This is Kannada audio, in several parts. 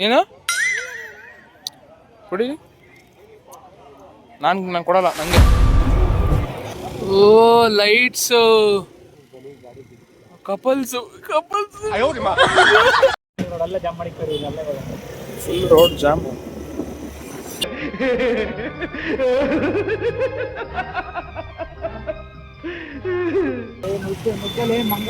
ಏನು ಕೊಡಿ, ನಾನು ಕೊಡಲ್ಲ ನಂಗೆ. ಓ lights, couples full road jam. ಮಂಗ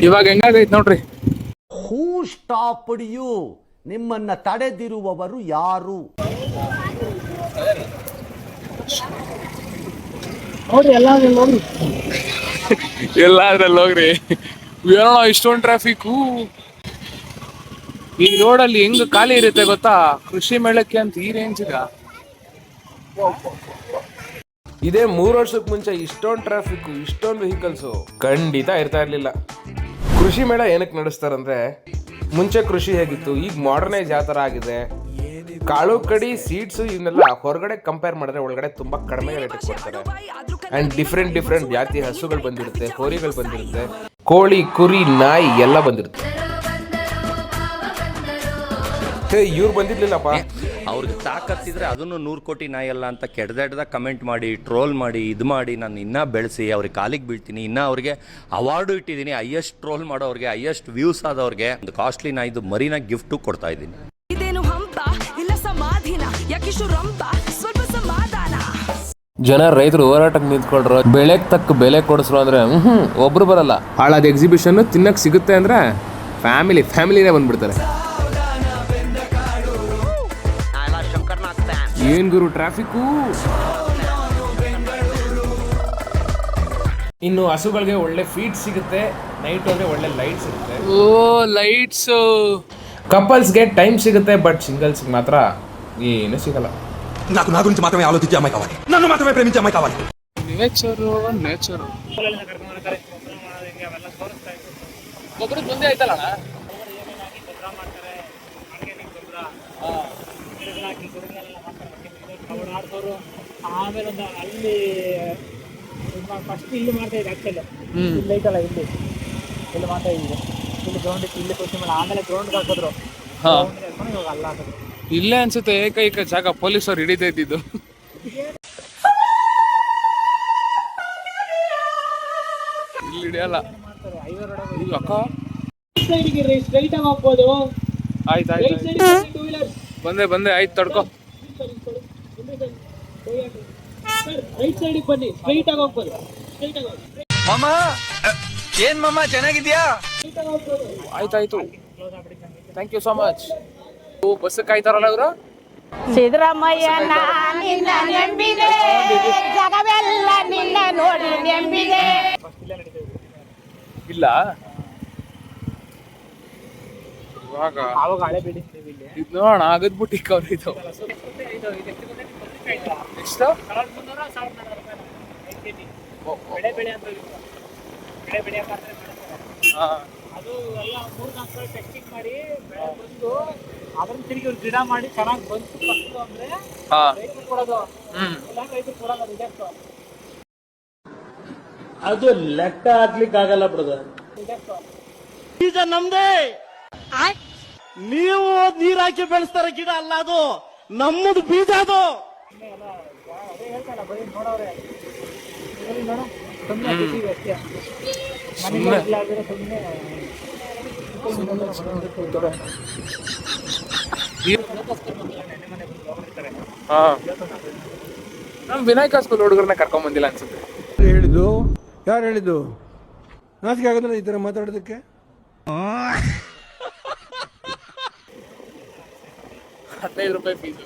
ಇವಾಗ ಹೆಂಗಾಗೈತ್ ನೋಡ್ರಿ. Who stopped you? ನಿಮ್ಮನ್ನ ತಡೆದಿರುವವರು ಯಾರು? ಎಲ್ಲಾದ್ರಲ್ಲಿ ಹೋಗ್ರಿ, ಏನೋ ಇಷ್ಟೊಂದು ಟ್ರಾಫಿಕ್. ಈ ರೋಡಲ್ಲಿ ಹೆಂಗ್ ಖಾಲಿ ಇರುತ್ತೆ ಗೊತ್ತಾ, ಕೃಷಿ ಮೇಳಕ್ಕೆ ಅಂತ ಈ ರೇಂಜ್. ಇದೇ 3 ವರ್ಷಕ್ಕೆ ಮುಂಚೆ ಇಷ್ಟೊಂದು ಟ್ರಾಫಿಕ್, ಇಷ್ಟೊಂದು ವೆಹಿಕಲ್ಸು ಖಂಡಿತ ಇರ್ತಾ ಇರ್ಲಿಲ್ಲ. ಕೃಷಿ ಮೇಳ ಏನಕ್ಕೆ ನಡೆಸ್ತಾರಂದ್ರೆ, ಮುಂಚೆ ಕೃಷಿ ಹೇಗಿತ್ತು, ಈಗ ಮಾಡರ್ನೈಸ್ ಯಾವ ಥರ ಆಗಿದೆ. ಕಾಳು ಕಡಿ ಸೀಡ್ಸು ಇವನ್ನೆಲ್ಲ ಹೊರಗಡೆ ಕಂಪೇರ್ ಮಾಡಿದ್ರೆ ಒಳಗಡೆ ತುಂಬಾ ಕಡಿಮೆ ರೇಟಿಗೆ ಕೊಡ್ತಾರೆ. ಅಂಡ್ ಡಿಫ್ರೆಂಟ್ ಜಾತಿ ಹಸುಗಳು ಬಂದಿರುತ್ತೆ, ಹೋರಿಗಳು ಬಂದಿರುತ್ತೆ, ಕೋಳಿ ಕುರಿ ನಾಯಿ ಎಲ್ಲ ಬಂದಿರುತ್ತೆ. ಇವ್ರು ಬಂದಿರ್ಲಿಲ್ಲಪ್ಪ. ಅವ್ರಿಗೆ ತಾಕತ್ತಿದ್ರೆ ಅದನ್ನು 100 ಕೋಟಿ ನಾಯಿ ಅಲ್ಲ ಅಂತ ಕೆಡ್ದೆಡ್ದಾಗ ಕಮೆಂಟ್ ಮಾಡಿ, ಟ್ರೋಲ್ ಮಾಡಿ, ಇದು ಮಾಡಿ ನಾನು ಇನ್ನೂ ಬೆಳೆಸಿ ಅವ್ರಿಗೆ ಕಾಲಿಗೆ ಬೀಳ್ತೀನಿ. ಇನ್ನೂ ಅವ್ರಿಗೆ ಅವಾರ್ಡು ಇಟ್ಟಿದ್ದೀನಿ, ಹೈಯೆಸ್ಟ್ ಟ್ರೋಲ್ ಮಾಡೋರಿಗೆ, ಹೈಯೆಸ್ಟ್ ವ್ಯೂಸ್ ಆದವ್ರಿಗೆ ಒಂದು ಕಾಸ್ಟ್ಲಿ ನಾಯಿದು ಮರಿನ ಗಿಫ್ಟು ಕೊಡ್ತಾ ಇದ್ದೀನಿ. ಜನ ರೈತರು ಹೋರಾಟಕ್ಕೆ ನಿಂತ್ಕೊಳ್ರು, ಬೆಳೆಗೆ ತಕ್ಕ ಬೆಲೆ ಕೊಡಿಸ್ರು ಅಂದ್ರೆ ಒಬ್ರು ಬರಲ್ಲ. ಹಾಳಾದ ಎಕ್ಸಿಬಿಷನ್ ತಿನ್ನಕ್ ಸಿಗುತ್ತೆ ಅಂದ್ರೆ ಫ್ಯಾಮಿಲಿನೇ ಬಂದ್ಬಿಡ್ತಾರೆ. ಏನ್ ಗುರು ಟ್ರಾಫಿಕ್ಕು. ಇನ್ನು ಹಸುಗಳಿಗೆ ಒಳ್ಳೆ ಫೀಡ್ ಸಿಗುತ್ತೆ, ನೈಟ್ ಹೋದ್ರೆ ಒಳ್ಳೆ ಲೈಟ್ ಸಿಗುತ್ತೆ. ಓ ಲೈಟ್ಸ್. ಕಪಲ್ಸ್ಗೆ ಟೈಮ್ ಸಿಗುತ್ತೆ, ಬಟ್ ಸಿಂಗಲ್ಸ್ ಮಾತ್ರ ಏನು ಸಿಗಲ್ಲ. నాకు నా గురించి మాత్రమే ఆలోచించే అమ్మాయి కావాలి, నన్ను మాత్రమే ప్రేమించే అమ్మాయి కావాలి. ನೇಚರು ಗೊಬ್ಬರ ಮುಂದೆ ಆಯ್ತಲ್ಲ. ಆಮೇಲೆ ಒಂದು ಅಲ್ಲಿ ಫಸ್ಟ್ ಇಲ್ಲಿ ಮಾಡ್ತಾ ಇದ್ದೆ, ಆಕ್ಚುಲಿ ಇಲ್ಲಿ ಐತಲ್ಲ, ಇಲ್ಲಿ ಮಾಡ್ತಾ ಇದ್ದೆ. ಇಲ್ಲಿ ಗ್ರೌಂಡ್ ಇತ್ತು, ಇಲ್ಲಿ ಕೃಷಿ ಮೇಲೆ, ಆಮೇಲೆ ಗ್ರೌಂಡ್ ಹಾಕಿದ್ರು. ಇವಾಗ ಅಲ್ಲ ಹಾಕಿದ್ರು. ಇಲ್ಲೇ ಅನ್ಸುತ್ತೆ ಏಕೈಕ ಜಾಗ ಪೊಲೀಸರು ಹಿಡಿತಾ ಇದ್ದಿದ್ದು. ಇಲ್ಲಿ ಹಿಡಿಯಲ್ಲ ಅಕ್ಕ. ಸ್ಟ್ರೈಟ್ ಆಗಿ ಹೋಗ್ಬೋದು. ಆಯ್ತು ಬಂದೆ ಆಯ್ತು ತಡ್ಕೋ. ರೈಟ್ ಸೈಡ್ ಬನ್ನಿ, ಸ್ಟ್ರೈಟ್ ಆಗಿ ಹೋಗ್ಬೋದು. ಮಾಮ ಏನ್ ಮಾಮ ಚೆನ್ನಾಗಿದ್ಯಾ? ಆಯ್ತಾಯ್ತು, thank you so much. Bus ಕಾಯ್ತಾರಲ್ಲ ಇವರು. ಸಿದ್ದರಾಮಯ್ಯ ನಿನ್ನ ನೆಂಬಿದೆ, ಜಗವೆಲ್ಲ ನಿನ್ನ ನೋಡಿ ನೆಂಬಿದೆ. ಇಲ್ಲ ಇವಾಗ ಹಳೆ ಬಿಡಿ ಇದು ನೋಡೋಣ, ಆಗದ್ ಬುಟ್ಟಿಕ್ ಅವ್ರು ಇದು ಎಷ್ಟು ಬೆಳೆ ಅಂತ ಅದು ಎಲ್ಲ 3-4 ಟೆಸ್ಟಿಂಗ್ ಮಾಡಿ ಬಂದು ಅದನ್ನ ತಿರುಗಿ ಗಿಡ ಮಾಡಿ ಚೆನ್ನಾಗಿ ಬಂತು ಫಸ್ಟ್ ಅಂದ್ರೆ ರೈತರು ಕೊಡೋದು. ರೈತರು ಕೊಡಲ್ಲ, ರಿಜೆಕ್ಟ್. ಅದು ಲೆಕ್ಕ ಹಾಕ್ಲಿಕ್ಕೆ ಆಗಲ್ಲ ಬ್ರದರ್. ಬೀಜ ನಮ್ದೇ, ನೀವು ನೀರ್ ಹಾಕಿ ಬೆಳೆಸ್ತಾರ ಗಿಡ ಅಲ್ಲ, ಅದು ನಮ್ಮದು ಬೀಜ. ಅದು ಅದೇ ಹೇಳ್ತಾರ, ಬರೀ ನೋಡವ್ರೆ ನೋಡ ನಮ್ ವಿನಾಯಕ ಸ್ಕೂಲ್ ಹುಡುಗರನ್ನ ಕರ್ಕೊಂಡ್ ಬಂದಿಲ್ಲ ಅನ್ಸುತ್ತೆ. ಯಾರು ಹೇಳಿದ್ದು? ನಾಚಿಕೆ ಆಗೋದಿಲ್ಲ ಈ ತರ ಮಾತಾಡೋದಕ್ಕೆ? 15 ರೂಪಾಯಿ ಫೀಸು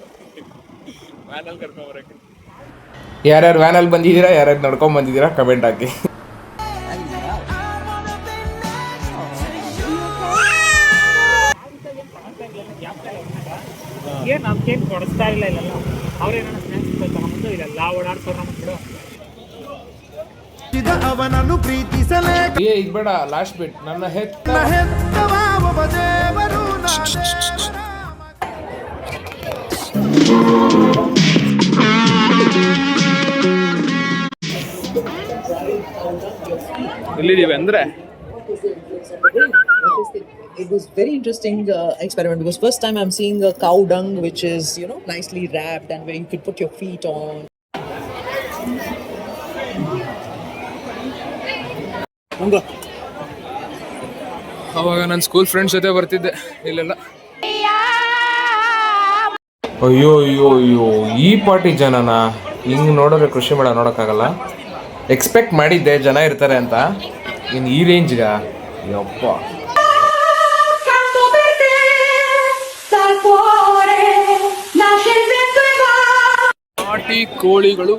ವ್ಯಾನಲ್ಲಿ ಕರ್ಕೊಂಡ್ ಬರಕ್ಕೆ. ಯಾರ್ಯಾರು ವ್ಯಾನಲ್ಲಿ ಬಂದಿದ್ದೀರಾ, ಯಾರ್ಯಾರು ನಡ್ಕೊಂಡ್ ಬಂದಿದ್ದೀರಾ ಕಮೆಂಟ್ ಹಾಕಿ. ಏನ್ ನಮ್ಗೇನ್ ಕೊಡಿಸ್ತಾ ಇಲ್ಲ, ಇಲ್ಲಲ್ಲ ಅವ್ರೇನ ಸ್ನ್ಯಾಕ್ಸ್ ತಗೊಂಡು ಇಲ್ಲೆಲ್ಲ ಓಡಾಡ್ಸೋರು ನಮ್ಗೆ ಬಿಡು. ಅವನನ್ನು ಪ್ರೀತಿಸಲೇ ಇದು ಬೇಡ, ಲಾಸ್ಟ್ ಬಿಟ್. ನನ್ನ ಹೆತ್ತ ಎಲ್ಲಿದ್ದೀವಿ ಅಂದ್ರೆ It was very interesting experiment because first time I'm seeing a cow dung which is nicely wrapped and where you could put your feet on. ಅವಾಗ ನನ್ನ ಸ್ಕೂಲ್ ಫ್ರೆಂಡ್ಸ್ ಜೊತೆ ಬರ್ತಿದ್ದೆ ಇಲ್ಲೆಲ್ಲ. ಅಯ್ಯೋ ಅಯ್ಯೋ ಅಯ್ಯೋ, ಈ ಪಾರ್ಟಿ ಜನನ ಹಿಂಗೆ ನೋಡಿದ್ರೆ ಕೃಷಿ ಮೇಳ ನೋಡೋಕ್ಕಾಗಲ್ಲ. ಎಕ್ಸ್ಪೆಕ್ಟ್ ಮಾಡಿದ್ದೆ ಜನ ಇರ್ತಾರೆ ಅಂತ, ಇನ್ನು ಈ ರೇಂಜ್ಗ ಯಪ್ಪ. ನಾಟಿ ಕೋಳಿಗಳು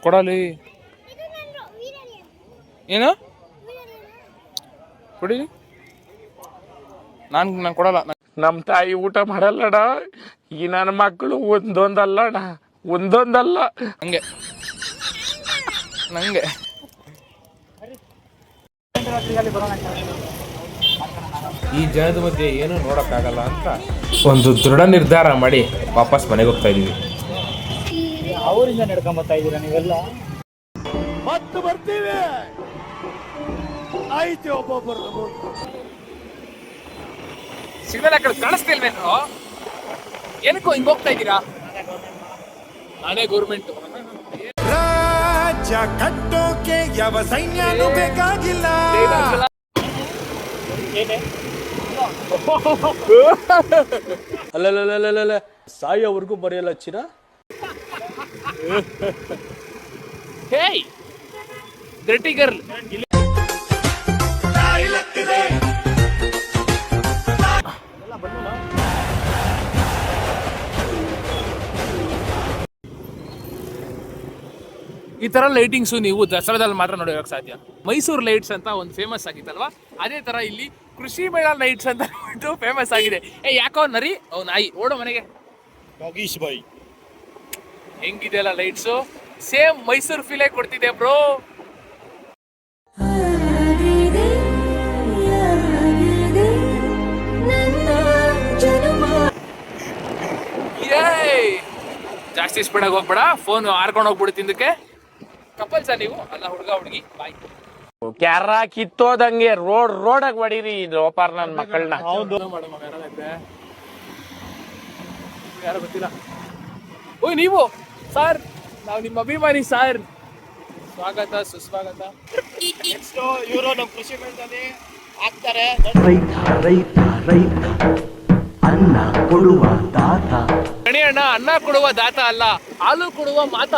ಕೊಡಲಿ ಏನು ಕೊಡಿಲಿ, ನಾನು ಕೊಡಲ್ಲ. ನಮ್ಮ ತಾಯಿ ಊಟ ಮಾಡಲ್ಲಡ, ಈ ನನ್ನ ಮಕ್ಕಳು ಒಂದೊಂದಲ್ಲ ನಂಗೆ ಈ ಜನದ ಮಧ್ಯೆ ಏನೂ ನೋಡೋಕ್ಕಾಗಲ್ಲ ಅಂತ ಒಂದು ದೃಢ ನಿರ್ಧಾರ ಮಾಡಿ ವಾಪಸ್ ಮನೆಗೆ ಹೋಗ್ತಾ ಇದೀವಿ. ಅವರಿಂದ ನಡ್ಕೊಂಬತ್ತಾ ಇದ್ದೀರಾ ನೀವೆಲ್ಲ? ಮತ್ತೆ ಬರ್ತೀವಿ ಆಯ್ತು. ಒಬ್ಬೊಬ್ಬರು ಸಿಗ್ನಲ್ ಹಾಕಿ ಕಾಣಿಸ್ತಿಲ್ವೇನು? ಏನಕ್ಕೋ ಹಿಂಗೆ ಹೋಗ್ತಾ ಇದ್ದೀರಾ? ನಾನೇ ಗೌರ್ಮೆಂಟು. ರಾಜ್ಯ ಕಟ್ಟೋಕೆ ಯಾವ ಸೈನ್ಯನೂ ಬೇಕಾಗಿಲ್ಲ. ಅಲ್ಲ ಸಾಯೋವರೆಗೂ ಬರೆಯಲ್ಲ ಚಿನ್ನ. ಹೇಯ್ ಡರ್ಟಿ ಗರ್ಲ್, ಈ ತರ ಲೈಟಿಂಗ್ಸು ನೀವು ದಸರಾದಲ್ಲಿ ಮಾತ್ರ ನೋಡೋಕೆ ಸಾಧ್ಯ. ಮೈಸೂರು ಲೈಟ್ಸ್ ಅಂತ ಒಂದು ಫೇಮಸ್ ಆಗಿತ್ತಲ್ವಾ, ಅದೇ ತರ ಇಲ್ಲಿ ಕೃಷಿ ಮೇಳ ಲೈಟ್ಸ್ ಅಂತ ಫೇಮಸ್ ಆಗಿದೆ. ಯಾಕೋ ನರಿ ನಾಯಿ ಓಡೋ ಮನೆಗೆ ಹೆಂಗಿದೆಯಲ್ಲ ಲೈಟ್ಸು, ಸೇಮ್ ಮೈಸೂರು ಫೀಲೇ ಕೊಡ್ತಿದೆ ಬ್ರೋ. ಜಾಸ್ತಿ ಸ್ಪೀಡಾಗಿ ಹೋಗ್ಬೇಡ, ಫೋನ್ ಹಾರ್ಕೊಂಡು ಹೋಗ್ಬಿಡು ತಿಂದಕ್ಕೆ. ಕಪಲ್ಸ ನೀವು? ಅಲ್ಲ ಹುಡುಗ ಹುಡುಗಿ ಬಾಯ್. ಕ್ಯಾರ ಕಿತ್ತೋದಂಗೆ ರೋಡಾಗ ಹೊಡೀರಿ ಲೋಪಾರ್ ನನ್ನ ಮಕ್ಕಳನ್ನ. ಯಾರು ಗೊತ್ತಿಲ್ಲ. ಓಯ್ ನೀವು ಸರ್, ನಾವು ನಿಮ್ಮ ಅಭಿಮಾನಿ ಸರ್. ಸ್ವಾಗತ ಸುಸ್ವಾಗತ. ನೆಕ್ಸ್ಟ್ ಇವರು ನಮ್ಮ ಕೃಷಿ ಮೇಳದಲ್ಲಿ ಆಗ್ತಾರೆ. ರೈತ ಅನ್ನ ಕೊಡುವ ದಾತ. ಗಣಿ ಅಣ್ಣ ಅನ್ನ ಕೊಡುವ ದಾತ ಅಲ್ಲ, ಹಾಲು ಕೊಡುವ ಮಾತ.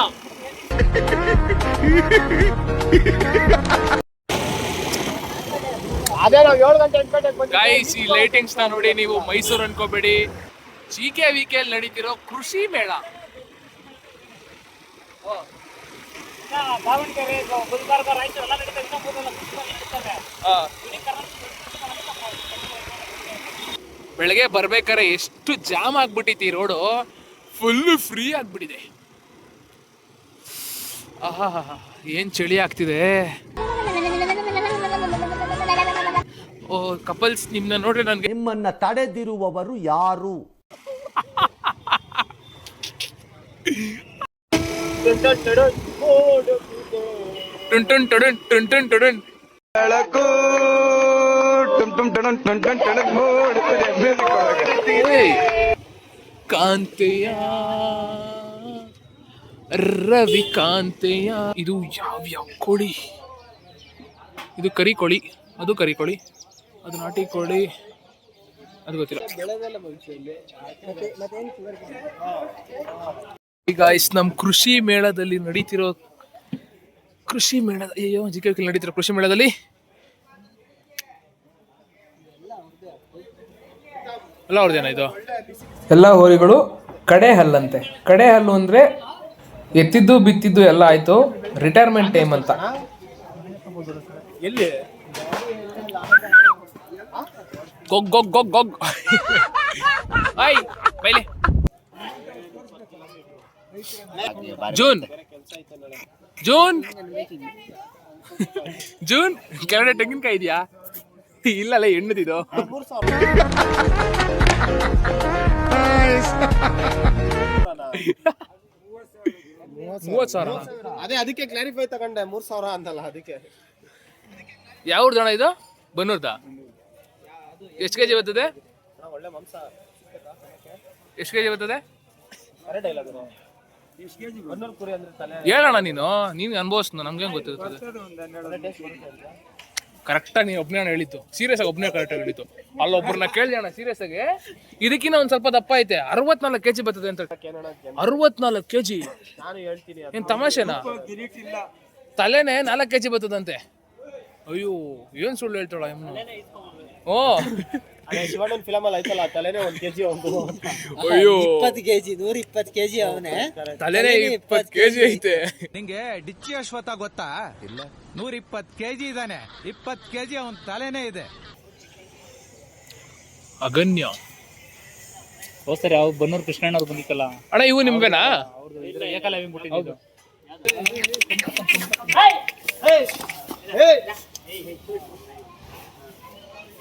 ಅದೇ ನಾವು 7 ಗಂಟೆ 8 ಗಂಟೆಗೆ ಬಂದು ಗೈಸ್, ಈ ಲೈಟಿಂಗ್ಸ್ ನ ನೋಡಿ ನೀವು ಮೈಸೂರು ಅನ್ಕೋಬೇಡಿ, GKVK ಅಲ್ಲಿ ನಡೀತಿರೋ ಕೃಷಿ ಮೇಳ. ದಾವಣಗೆರೆ, ಗುಲ್ಬರ್ಗ, ರಾಯಚೂರು ಎಲ್ಲ ನಡೀತಾ ಇರ್ತವೆ. ಬೆಳಗ್ಗೆ ಬರ್ಬೇಕಾರೆ ಎಷ್ಟು ಜಾಮ್ ಆಗ್ಬಿಟ್ಟಿತ್ತು ಈ ರೋಡು, ಫುಲ್ ಫ್ರೀ ಆಗ್ಬಿಟ್ಟಿದೆ. ಆಹಾ, ಏನ್ ಚಳಿ ಆಗ್ತಿದೆ. ಓ ಕಪಲ್ಸ್, ನಿಮ್ನ ನೋಡ್ರಿ ನನ್ಗೆ. ನಿಮ್ಮನ್ನ ತಡೆದಿರುವವರು ಯಾರು? ಟುನ್ ಟುನ್ ಟುಡುನ್ ಟುನ್ ಟುನ್ ಟುಡುನ್. ಕಾಂತೆಯ ರವಿ ಕಾಂತೆಯ. ಇದು ಯಾವ ಕೋಳಿ? ಇದು ಕರಿ ಕೋಳಿ, ಅದು ಕರಿ ಕೋಳಿ, ಅದು ನಾಟಿ ಕೋಳಿ, ಅದು ಗೊತ್ತಿಲ್ಲ. ಈಗ ನಮ್ಮ ಕೃಷಿ ಮೇಳದಲ್ಲಿ ನಡೀತಿರೋ GKVK ನಡೀತಿರೋ ಕೃಷಿ ಮೇಳದಲ್ಲಿ ಎಲ್ಲ ಅವ್ರದ್ದೇನ ಇದು? ಎಲ್ಲ ಹೋರಿಗಳು ಕಡೆ ಹಲ್ಲಂತೆ. ಕಡೆ ಹಲ್ಲು ಅಂದರೆ ಎತ್ತಿದ್ದು ಬಿತ್ತಿದ್ದು ಎಲ್ಲ ಆಯಿತು, ರಿಟೈರ್ಮೆಂಟ್ ಟೈಮ್ ಅಂತ. ಎಲ್ಲಿ ಗೊಗ್ ಐ ಬೈಲೆ. ಜೂನ್ ಕೆಳಗಡೆ ತೆಂಗಿನಕಾಯಿ ಇದೆಯಾ? ಇಲ್ಲಲ್ಲ, ಹೆಣ್ಣದಿದು. 30,000. ಅದೇ ಅದಕ್ಕೆ ಕ್ಲಾರಿಫೈ ತಗೊಂಡೆ 3,000 ಅಂತಲ್ಲ ಅದಕ್ಕೆ. ಯಾವ್ದು ಅಣ್ಣ ಇದು? ಬನ್ನೂರ್ದ? ಎಷ್ಟು ಕೆಜಿ ಬರ್ತದೆ? ಒಳ್ಳೆ ಮಾಂಸ. ಎಷ್ಟು ಕೆಜಿ ಬರ್ತದೆ? ಕರೆಕ್ಟ್ ಇಲ್ಲ ಗುರು. ಎಷ್ಟು ಕೆಜಿ ಬನ್ನೂರು ಕುರಿ ಅಂದ್ರೆ ತಲೆ ಹೇಳೋಣ ನೀನು ಅನುಭವಿಸ್ತು, ನಮ್ಗೆ ಗೊತ್ತಿರ್ತದೆ. ಕರೆಕ್ಟಾಗಿ ನೀನು ಒಬ್ಬನೇ ಹೇಳಿತ್ತು, ಸೀರಿಯಸ್ ಆಗಿ ಒಬ್ಬನೇ ಕರೆಕ್ಟಾಗಿ ಹೇಳಿತ್ತು. ಅಲ್ಲೊಬ್ಬರನ್ನ ಕೇಳಿದೆ ಅಣ್ಣ ಸೀರಿಯಸ್ ಆಗಿ, ಇದಕ್ಕಿಂತ ಒಂದು ಸ್ವಲ್ಪ ದಪ್ಪ ಐತೆ, 64 ಕೆಜಿ ಬರ್ತದೆ ಅಂತ. 64 ಕೆಜಿ? ನಾನು ಹೇಳ್ತೀನಿ ಏನ್ ತಮಾಷೆನಾ? ತಲೆನೇ 4 ಕೆಜಿ ಬರ್ತದಂತೆ. ಅಯ್ಯೋ ಏನ್ ಸುಳ್ಳು ಹೇಳ್ತಾಳ ಓ ಶಿವಣ್ಣನ ಫಿಲಮ್ ಅಲ್ಲಿ ಐತಲ್ಲ, ತಲೆನೇ 1 ಕೆಜಿ ಒಂದು. ಅಯ್ಯೋ 20 ಕೆಜಿ 120 ಕೆಜಿ ಅವನೇ, ತಲೆನೇ 20 ಕೆಜಿ ಐತೆ. ನಿಂಗೆ ಡಿಚ್ಚಿ ಅಶ್ವತ್ಥ ಗೊತ್ತಾ? ಇಲ್ಲ. 120 ಕೆಜಿ ಇದಾನೆ, 20 ಕೆಜಿ ಅವನ್ ತಲೆನೇ ಇದೆ. ಅಗನ್ಯ. ಸರಿ ಅವ್ರು ಬನ್ನೂರು ಕೃಷ್ಣಣ್ಣವ್ರು ಬಂದಿತ್ತಲ್ಲ ಅಣ್ಣ, ಇವು ನಿಮ್ಗೆನಾ? ಅವ್ರದ್ದು ಏಕಲವ್ಯ ಮುಟ್ಟಿದ್ದು.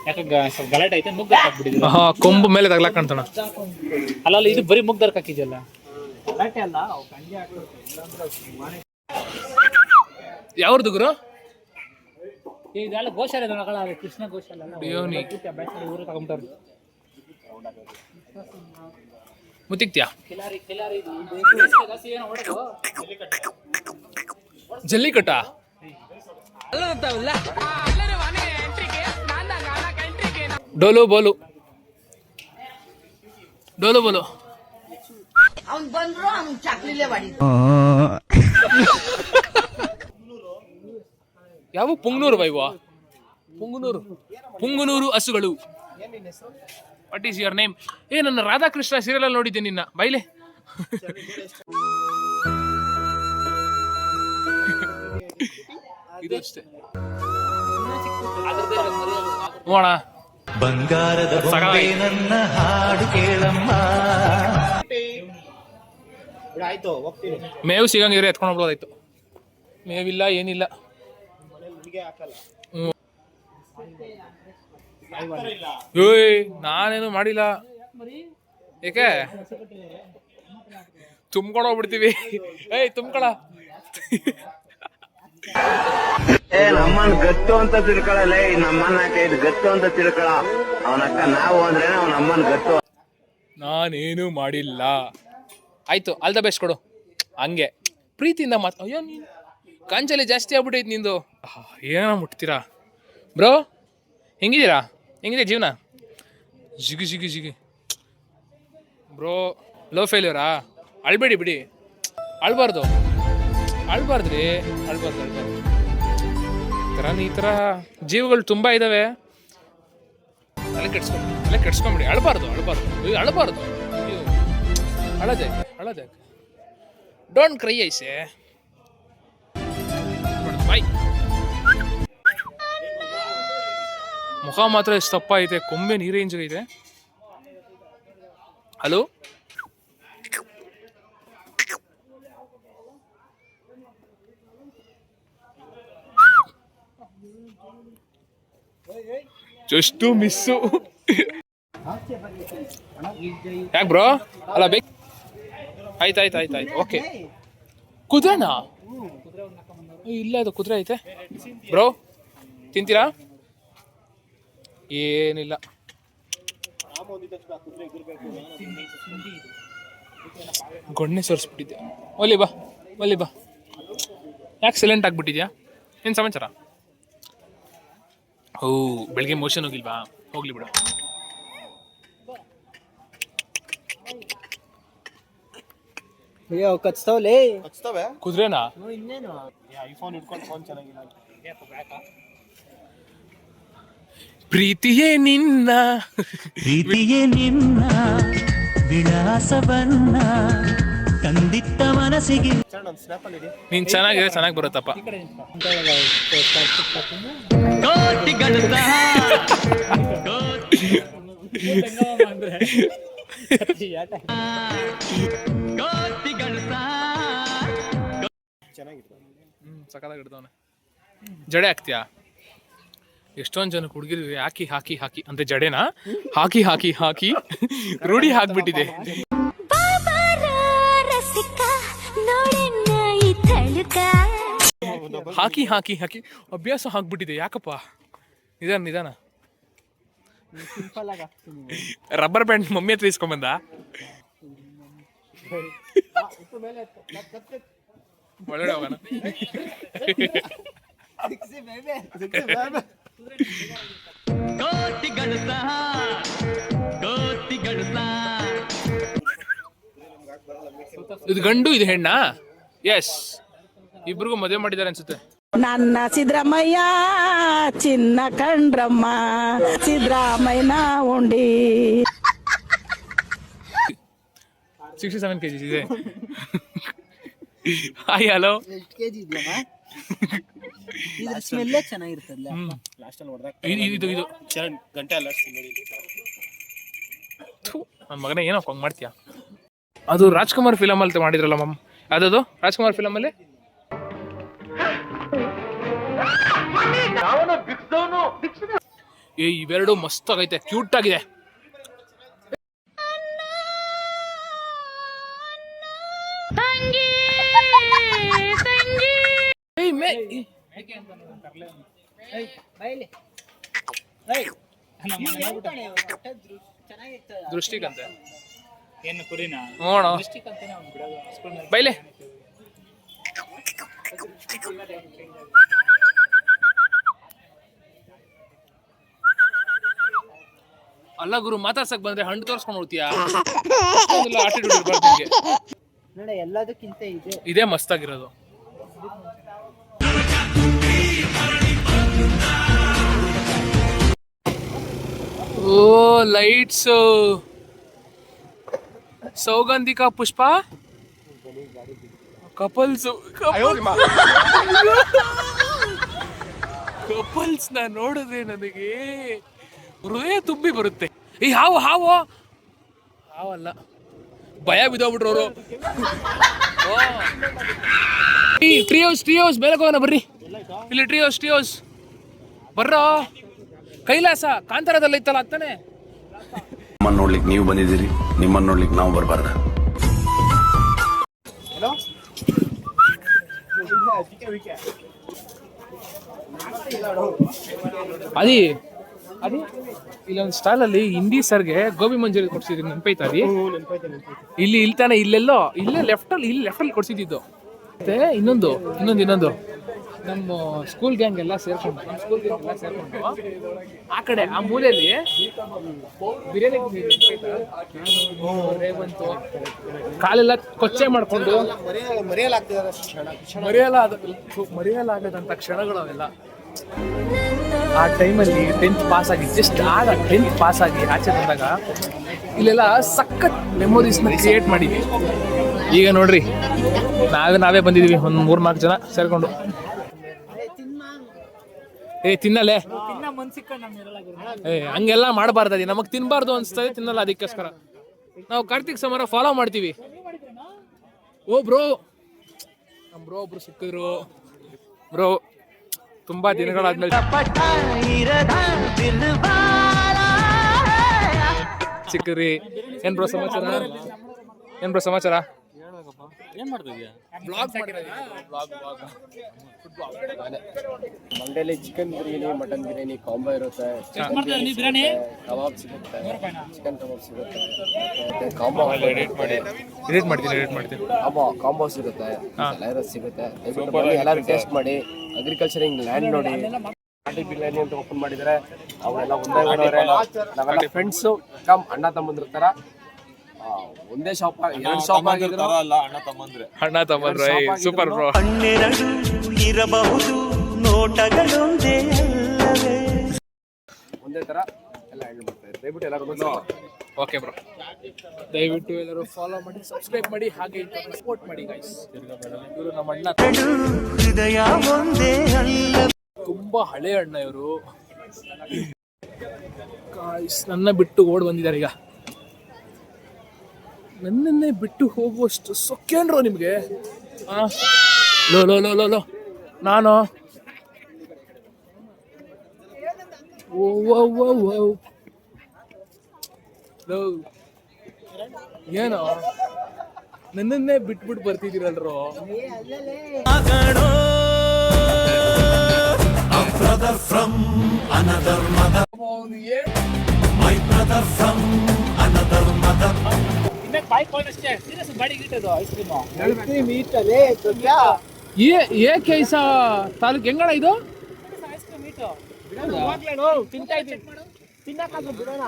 ಯಾಕೆ ಸ್ವಲ್ಪ ಗಲಾಟೆ ಐತೆ, ಮುಗ್ಗ ಹಾಕ್ಬಿಟ್ಟಿದ್ರು. ಹಾ, ಕೊಂಬು ಮೇಲೆ ತಗ್ಲಾಕ್ ಕಾಣ್ತಾನ. ಅಲ್ಲ ಇದು ಬರೀ ಮುಗ್ದರ್ಕ್ ಹಾಕಿದ್ಯಲ್ಲ. ಯಾವ್ದು ಗುರು? ಇದೆಲ್ಲ ಗೋಶಾಲೆ ಕೃಷ್ಣ ಗೋಶಾಲೆ ಯೋನಿ. ಊರು ತಗೊಂತಾರೆ. ಮುತ್ತಿಕ್ತ್ಯಾ? ಜಲ್ಲಿಕಟ್ಟ? ಡೋಲು ಬೋಲು. ಡೋಲು ಬೋಲು. ಯಾವ ಪುಂಗನೂರು ಬೈವ? ಪುಂಗನೂರು ಹಸುಗಳು. What is your name? ನನ್ನ ರಾಧಾಕೃಷ್ಣ ಸೀರಿಯಲ್ ಅಲ್ಲಿ ನೋಡಿದ್ದೆ ನಿನ್ನ. ಬೈಲೆ. ಇದು ಅಷ್ಟೇ ನೋಡ. ಬಂಗಾರದ ನನ್ನ ಹಾಡು ಕೇಳಮ್ಮ. ಆಯ್ತು ಹೋಗ್ತೀನಿ. ಮೇವು ಸಿಗಂಗಿದ್ರೆ ಎತ್ಕೊಂಡು ಹೋಗ್ಬೋದಾಯ್ತು. ಮೇವಿಲ್ಲ, ಏನಿಲ್ಲ. ಏಯ್ ನಾನೇನು ಮಾಡಿಲ್ಲ. ಏಕೆ ತುಂಬ್ಕೊಂಡೋಗ್ಬಿಡ್ತೀವಿ. ಏಯ್ ತುಂಬ್ಕೊಳ. ನಮ್ಮನ್ ಗತ್ತು ಅಂತ ತಿಳ್ಕೊಳಲ್ಲ, ನಮ್ಮನ್ನ ಇದು ಗತ್ತು ಅಂತ ತಿಳ್ಕೊಳ. ಅವನಕ್ಕ ನಾವು ಅಂದ್ರೆ ಅವ್ನ ಅಮ್ಮನ್ ಗತ್ತು. ನಾನೇನು ಮಾಡಿಲ್ಲ. ಆಯ್ತು, ಆಲ್ ದ ಬೆಸ್ಟ್ ಕೊಡು. ಹಂಗೆ ಪ್ರೀತಿಯಿಂದ ಅಯ್ಯೋ ನೀನು ಕಾಂಚಲಿ ಜಾಸ್ತಿ ಆಗ್ಬಿಟ್ಟೈತಿ ನಿಂದು. ಏನೋ ಮುಟ್ತೀರಾ ಬ್ರೋ? ಹೆಂಗಿದೆ ಜೀವನ? ಜಿಗಿ ಬ್ರೋ. ಲೋ ಫೇಲ್ಯೂರಾ? ಅಳ್ಬೇಡಿ ಬಿಡಿ, ಅಳ್ಬಾರ್ದ್ರಿ. ಈ ಥರ ಜೀವಗಳು ತುಂಬ ಇದ್ದಾವೆ. ತಲೆ ಕೆಡ್ಸ್ಕೊಂಬಿಡಿ. ಅಳ್ಬಾರ್ದು. ಅಯ್ಯೋ ಅಳದೆ. Don't CRY ಐಸೆ. ಬಾಯ್. ಮುಖ ಮಾತ್ರ ಎಷ್ಟು ತಪ್ಪ ಐತೆ, ಕೊಂಬೆ ನೀರೇಂಜಾಗಿದೆ. Hello, just miss. ಯಾಕೆ ಬ್ರೋ? ಅಲ್ಲ ಬೇಕು. ಆಯ್ತು ಓಕೆ. ಕುದುರೆನಾ? ಇಲ್ಲ, ಅದು ಕುದುರೆ ಐತೆ ಬ್ರೋ. ತಿಂತೀರಾ? ಏನಿಲ್ಲ. ಗೊಣ್ಣೆ ಸೋರಿಸ್ಬಿಟ್ಟಿದ್ದೆ. ಒಲಿ ಬಾ. ಯಾಕೆ ಸೈಲೆಂಟ್ ಆಗ್ಬಿಟ್ಟಿದ್ಯಾ? ಏನು ಸಮಾಚಾರ? ಓ, ಬೆಳಿಗ್ಗೆ ಮೋಷನ್ ಹೋಗಿಲ್ವಾ? ಹೋಗ್ಲಿ ಬಿಡು. ಅಯ್ಯೋ ಕಚ್ತಾವಲೇ. ಕುದುರೆನಾ? ಇನ್ನೇನು ಐಫೋನ್ ಇಟ್ಕೊಂಡು ಫೋನ್ ಚೆನ್ನಾಗಿಲ್ಲ. ಪ್ರೀತಿಯೇ ನಿನ್ನ ವಿಳಾಸವನ್ನ ತಂದಿತ್ತ ಮನಸ್ಸಿಗೆ. ನೀನ್ ಚೆನ್ನಾಗಿದೆ, ಚೆನ್ನಾಗಿ ಬರುತ್ತಪ್ಪ. ಸಕಲಾಗಿಡ್ತವನೆ. ಜಡೆ ಹಾಕ್ತೀಯಾ? ಎಷ್ಟೊಂದು ಜನ ಹುಡುಗಿರು ಹಾಕಿ ಅಂದ್ರೆ ಜಡೆನ ಹಾಕಿ ರೂಢಿ ಹಾಕ್ಬಿಟ್ಟಿದೆ. ಹಾಕಿ ಹಾಕಿ ಹಾಕಿ ಅಭ್ಯಾಸ ಆಗ್ಬಿಟ್ಟಿದೆ. ಯಾಕಪ್ಪ? ನಿಧಾನ ನಿಧಾನ. ರಬ್ಬರ್ ಬ್ಯಾಂಡ್ ಮಮ್ಮಿ ಹತ್ರ ಇಸ್ಕೊಂಬಂದ. ಒಳ್ಳೆ ಹೋಗೋಣ. ಇದು ಗಂಡು ಇದು ಹೆಣ್ಣಾ? ಎಸ್, ಇಬ್ರಿಗೂ ಮದುವೆ ಮಾಡಿದ್ದಾರೆ ಅನ್ಸುತ್ತೆ. ನನ್ನ ಸಿದ್ದರಾಮಯ್ಯ ಚಿನ್ನ ಕಂಡ್ರಮ್ಮ ಸಿದ್ದರಾಮಯ್ಯನ ಉಂಡಿ 67 kg ಇದೆ. Hi hello. ಎಷ್ಟು ಕೆಜಿ ಇದೆಯಮ್ಮ? ಇದ್ರ ಸ್ಮೆಲ್ಲೇ ಚೆನ್ನಾಗಿರ್ತದಲ್ಲ. ಇದು ಗಂಟೆ ಅಲ್ಲ ನನ್ನ ಮಗನೇ, ಏನೋ ಹಂಗೆ ಮಾಡ್ತೀಯಾ? ಅದು ರಾಜ್ಕುಮಾರ್ ಫಿಲಮ್ ಅಲ್ಲಿ ಮಾಡಿದ್ರಲ್ಲ ಮಮ್, ಅದದು ರಾಜ್ಕುಮಾರ್ ಫಿಲಮ್ ಅಲ್ಲಿ. ಇವೆರಡು ಮಸ್ತ್ ಆಗೈತೆ, ಕ್ಯೂಟ್ ಆಗಿದೆ. ದೃಷ್ಟಿಕಂತೆ ಏನು ಕುರಿನಾ? ನೋಡ ಬೈಲೆ. ಅಲ್ಲ ಗುರು, ಮಾತಾಡ್ಸಕ್ ಬಂದ್ರೆ ಹಣ್ಣು ತೋರ್ಸ್ಕೊಂಡು ಹೋಗ್ತೀಯಾ? ಆಟಿಟ್ಯೂಡ್ ಇರ್ಬಾರ್ದು ನಿಂಗೆ. ನೋಡಿ, ಎಲ್ಲದಕ್ಕಿಂತ ಇದೇ ಮಸ್ತಾಗಿರೋದು. ಓ ಲೈಟ್ಸ್, ಸೌಗಂಧಿಕ ಪುಷ್ಪ, ಕಪಲ್ಸ್ ನ ನೋಡಿದ್ರೆ ನನಗೆ ಹೃದಯ ತುಂಬಿ ಬರುತ್ತೆ. ಈ ಹಾವು ಹಾವು ಹಾವಲ್ಲ, ಭಯ ಬಿದ್ದೋಗ್ಬಿಟ್ರು ಅವರು. ಟ್ರಿಯೋಸ್ ಮೇಲೆ ಹೋಗೋಣ ಬರ್ರಿ. ಇಲ್ಲಿ ಟ್ರಿಯೋಸ್ ಬರ್ರೋ. ಕೈಲಾಸ ಕಾಂತಾರದಲ್ಲಿ ಇತ್ತಲ್ಲ ಅತ್ತಾನೆ. ನಿಮ್ಮನ್ನ ನೋಡ್ಲಿಕ್ಕೆ ನೀವು ಬಂದಿದ್ದೀರಿ, ನಿಮ್ಮನ್ನ ನೋಡ್ಲಿಕ್ಕೆ ನಾವು ಬರಬಾರ್ದ? ಅದಿ ಇಲ್ಲೊಂದು ಸ್ಟಾಲ್ ಅಲ್ಲಿ ಹಿಂದಿ ಸರ್ಗೆ ಗೋಬಿ ಮಂಚೂರಿ ಕೊಡ್ಸಿದ್ರಿ, ನೆನಪೈತಾ? ಇಲ್ಲಿ ತಾನೆ, ಇಲ್ಲೇ ಲೆಫ್ಟ್ ಅಲ್ಲಿ ಕೊಡ್ಸಿದ್ದು. ಮತ್ತೆ ಇನ್ನೊಂದು ನಮ್ಮ ಸ್ಕೂಲ್ ಗ್ಯಾಂಗ್ ಎಲ್ಲ ಸೇರ್ಕೊಂಡು ಆ ಕಡೆ ಆ ಮೂಲೆಯಲ್ಲಿ ಬಿರಿಯಾನಿ ಬಂತು. ಕಾಲೆಲ್ಲ ಕೊಚ್ಚೆ ಮಾಡ್ಕೊಂಡು ಮರೆಯಲಾಗದಂತ ಕ್ಷಣಗಳು ಅವೆಲ್ಲ. ಆ ಟೈಮಲ್ಲಿ 10th ಪಾಸ್ ಆಗಿ ಆಚೆ ಬಂದಾಗ ಇಲ್ಲೆಲ್ಲ ಸಖತ್ ಮೆಮೊರೀಸ್ನ ಕ್ರಿಯೇಟ್ ಮಾಡಿದ್ವಿ. ಈಗ ನೋಡ್ರಿ, ನಾವೇ ಬಂದಿದೀವಿ ಒಂದು 3-4 ಜನ ಸೇರ್ಕೊಂಡು. ತಿನ್ನಲ್ಲೇ ಹಂಗೆಲ್ಲ ಮಾಡಬಾರ್ದು. ನಮಗ್ ತಿನ್ಬಾರ್ದು ಅನ್ಸ್ತದೆ, ತಿನ್ನಲ್ಲ. ಅದಕ್ಕೋಸ್ಕರ ನಾವು ಕಾರ್ತಿಕ್ ಸಮರ ಫಾಲೋ ಮಾಡ್ತೀವಿ. ಓ ಬ್ರೋ, ನಮ್ ಬ್ರೋ ಒಬ್ರು ಸಿಕ್ಕಿದ್ರು ಬ್ರೋ, ತುಂಬಾ ದಿನಗಳಾದ್ಮೇಲೆ. ಸಿಕ್ಕಿದ್ರಿ. ಏನ್ ಬ್ರೋ ಸಮಾಚಾರ? ಏನ್ ಮಾಡ್ತಿದ್ಯಾ? ಮಂಡ್ಯಲ್ಲಿ chicken biryani, mutton biryani combo ಇರುತ್ತೆ. ಕಬಾಬ್ ಸಿಗುತ್ತೆ, ಚಿಕನ್ ಕಬಾಬ್ ಸಿಗುತ್ತೆ, ಕಾಂಬೋ ಸಿಗುತ್ತೆ, ಲೈರಸ್ ಸಿಗುತ್ತೆ. ಎಲ್ಲರೂ ಟೇಸ್ಟ್ ಮಾಡಿ, ಅಗ್ರಿಕಲ್ಚರಿಂಗ್ ಲ್ಯಾಂಡ್ ನೋಡಿ. ಪಾರ್ಟಿ ಬಿರಿಯಾನಿ ಅಂತ ಓಪನ್ ಮಾಡಿದರೆ ಅವರೆಲ್ಲ ಒಂದೇ ನಾವೆಲ್ಲ ಫ್ರೆಂಡ್ಸು ಕಮ್ ಅಣ್ಣ ತಮ್ಮಂದಿರ್ತಾರ. ಒಂದೇ ಶಾಪ್, 2 ಶಾಪ್ ಆಗಿದ್ರು ಅಣ್ಣ ತಮ್ಮಂದ್ರೆ ಸೂಪರ್ ಬ್ರೋ. ಹನ್ನೆರಡು ಇರಬಹುದು ನೋಟಗಳೊಂದೇ ಅಲ್ಲವೇ, ಒಂದೇ ತರ ಎಲ್ಲ ಹ್ಯಾಂಡಲ್ ಮಾಡ್ತಾರೆ. ದಯವಿಟ್ಟು ಎಲ್ಲರೂ ಓಕೆ ಬ್ರೋ, ದಯವಿಟ್ಟು ಎಲ್ಲರೂ ಫಾಲೋ ಮಾಡಿ, ಸಬ್ಸ್ಕ್ರೈಬ್ ಮಾಡಿ, ಹಾಗೆ ಸಪೋರ್ಟ್ ಮಾಡಿ ಗೈಸ್. ಇವರು ನಮ್ಮ ಅಣ್ಣ, ಹೃದಯ ಒಂದೇ ಅಲ್ಲ. ತುಂಬಾ ಹಳೆ ಅಣ್ಣ ಇವರು. ನನ್ನ ಬಿಟ್ಟು ಓಡ್ ಬಂದಿದ್ದಾರೆ. ಈಗ ನನ್ನನ್ನೇ ಬಿಟ್ಟು ಹೋಗುವಷ್ಟು ಸೊಕ್ಕೇನ್ರೋ ನಿಮ್ಗೆ? ಲೋ ನಾನು ಏನೋ ನನ್ನನ್ನೇ ಬಿಟ್ಬಿಟ್ಟು ಬರ್ತಿದ್ದೀರಲ್ರೋ. brother from another mother. My brother from another mother. ಇನ್ನೇ ಬಾಯ್ ಕಾಲ್ ಅಷ್ಟೇ ಸೀರಿಯಸ್ ಬಾಡಿ ಗಿಟ್ಟದು ಐಸ್ ಕ್ರೀಮ್ ಏ ಕೈಸ ತಾಲೂಕ್ ಹೆಂಗಣ ಇದು ಐಸ್ ಕ್ರೀಮ್ ಮೀಟು ತಿಂತಾ ಇದ್ದೀನಿ ತಿನ್ನಕ್ಕಾದ್ರೂ ಬಿಡೋಣ